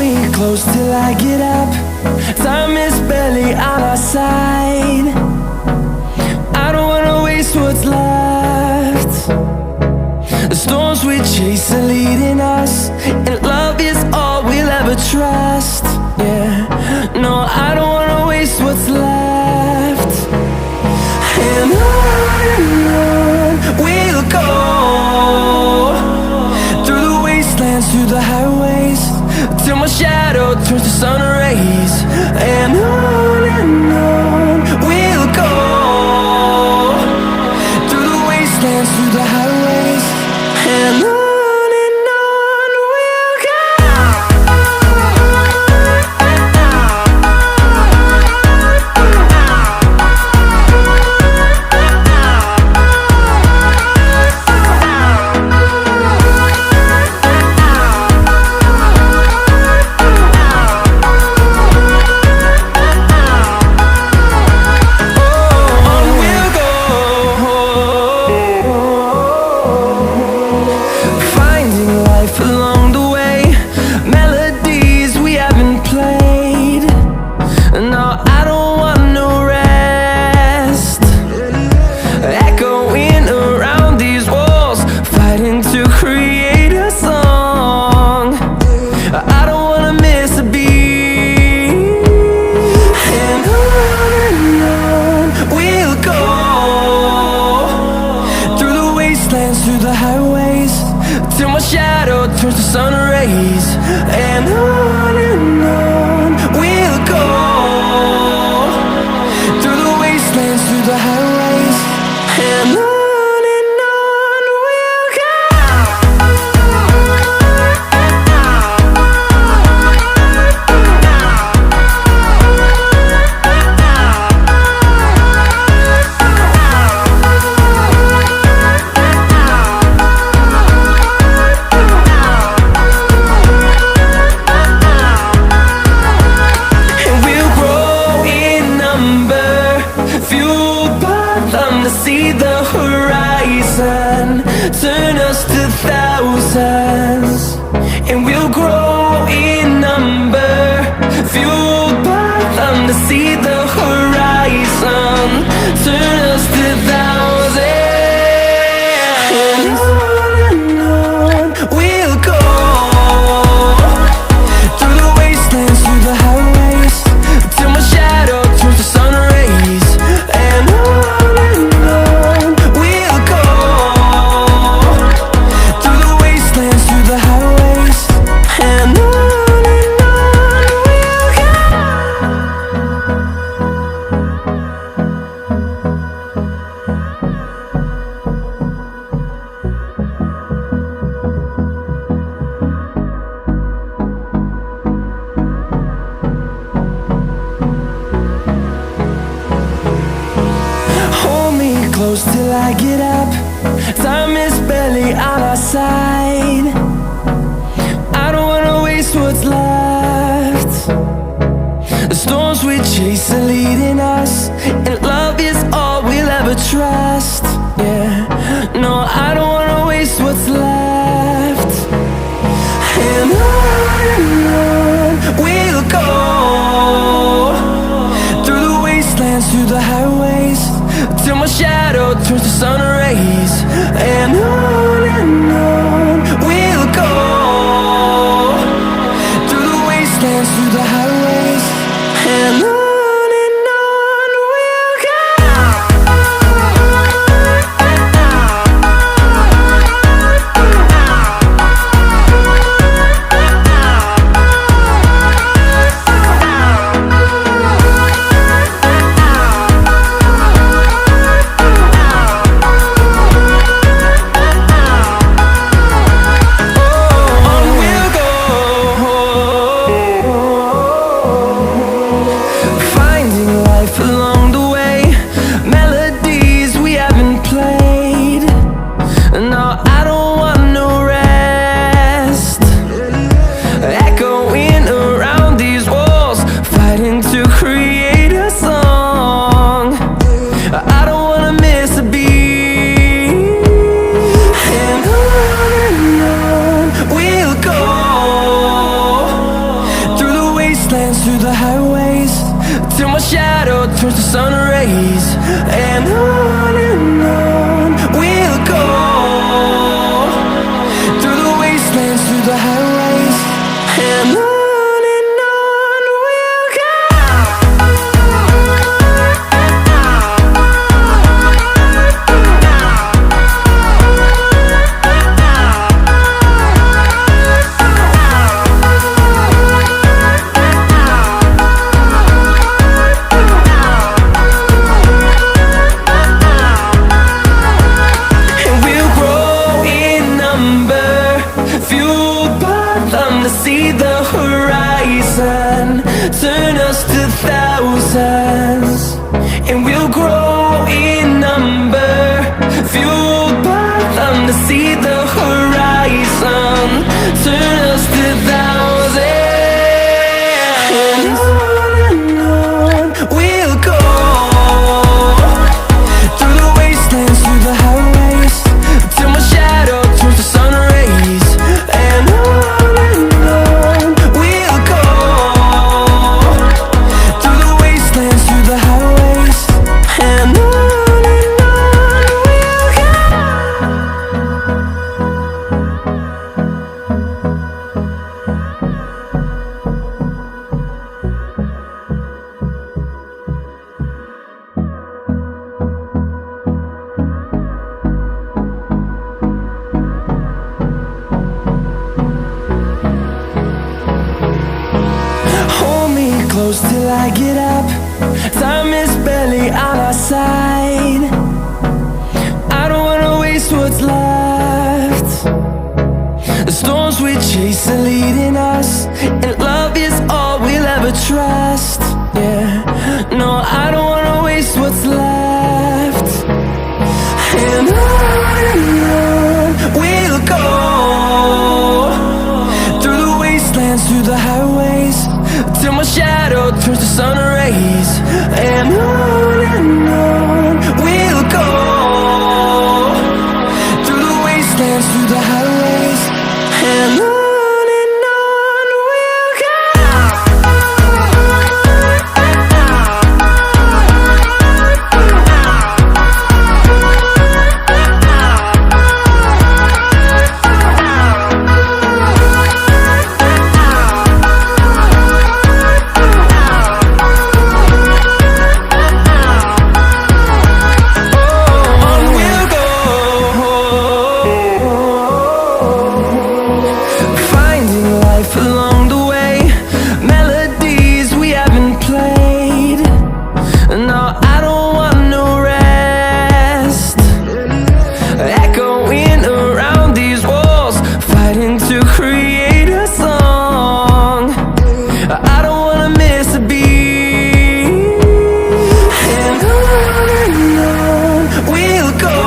me close till I get up. Time is barely on our side. I don't wanna waste what's left. The storms we chase are leading us, and love is all we'll ever trust. Yeah, no, I don't wanna waste what's left. And on we'll go, through the wastelands, through the highways, till my shadow turns to sun rays. And on we'll go, through the wastelands, through the highways, and on we'll go. Through the highways, till my shadow turns to sun rays. And on we'll go, through the wastelands, through the highways, and on we'll go. See the horizon turn us to thousands, and we'll grow in number, fueled by them. To see the horizon turn us to thousands, and on we'll go, through the wastelands, through the highways, till my shadow turns to sun rays. And close till I get up. Time is barely on our side. I don't wanna waste what's left. The storms we chase are leading us, and love is all we'll ever trust. Yeah, no, I don't wanna waste what's left. And on we'll go, through the wastelands, through the highways, till my shadow turns to sun rays. And on we'll go, through the wastelands, through the highways, and on we'll go. the highways, till my shadow turns to sun rays. And on we'll go, through the wastelands, through the highways. And on we'll go. To see the horizon, turn us to thousands, and we'll grow in number, fueled by them. To see the horizon, turn us to thousands, and on we'll go, through the wastelands, through the highways, till my shadow turns to sun rays. And on close till I get up. Time is barely on our side. I don't wanna waste what's left. The storms we chase are leading us, and love is all we'll ever trust. Yeah, no, I don't wanna waste what's left. And on we'll go, through the wastelands, through the highways, till my shadow turns to sun rays. And on we'll go, through the wastelands, through the highways. And on we'll go. Along the way, melodies we haven't played. No, I don't want no rest. Echoing around these walls, fighting to create a song. I don't wanna miss a beat. And on we'll go,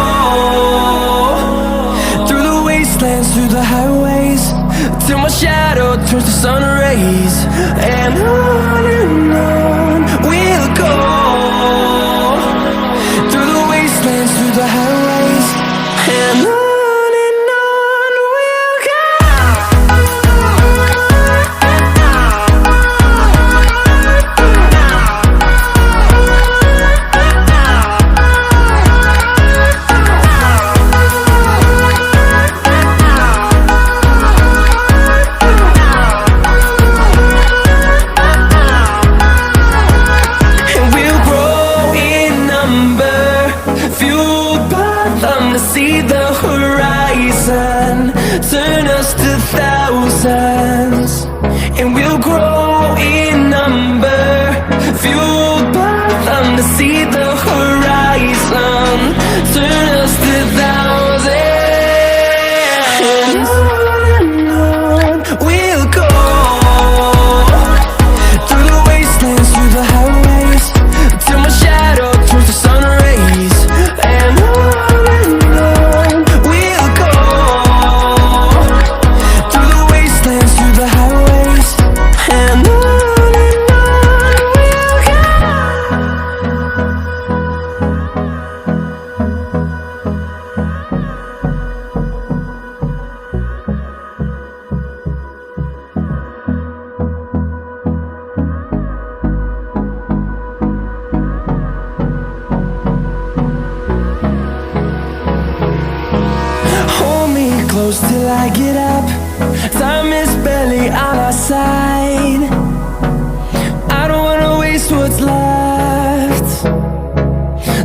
through the wastelands, through the highways, till my shadow turns to sun rays. And on we'll go, through the wastelands, through the highways. And on we'll go. Fueled by till I get up. Time is barely on our side. I don't wanna waste what's left.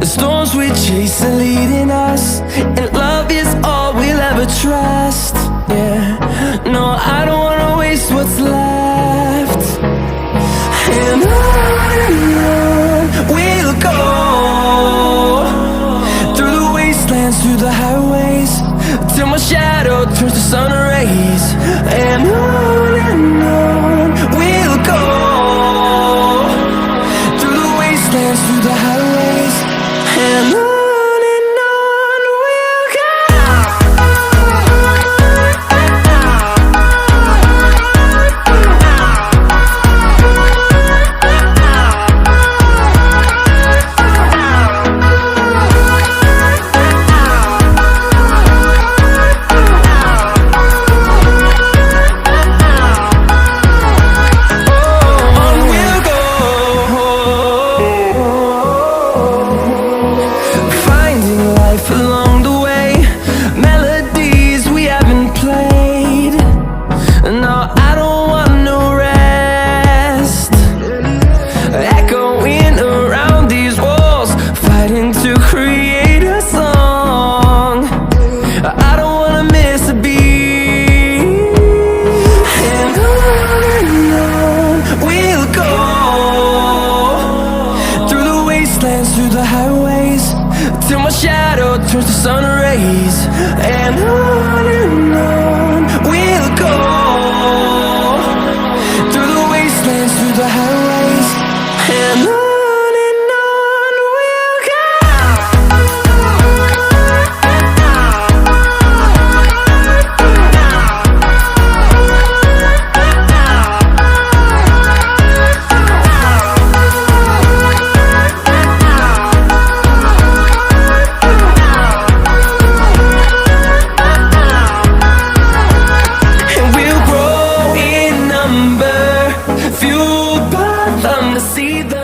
The storms we chase are leading us, and love is all we'll ever trust. Yeah, no, I don't wanna waste what's left. And on we'll go, through the wastelands, through the highways, till my shadow turns to sun rays. And on we'll go, through the wastelands, through the highways, and on. Along the way, melodies we haven't played. No, I don't want no rest. Echoing around these walls, fighting to create a song. I don't wanna miss a beat. And on we'll go, through the wastelands, through the highways, till my shadow turns to sun rays. And on we'll go, through the wastelands, through the highways, and on we'll go. Fueled by them to see the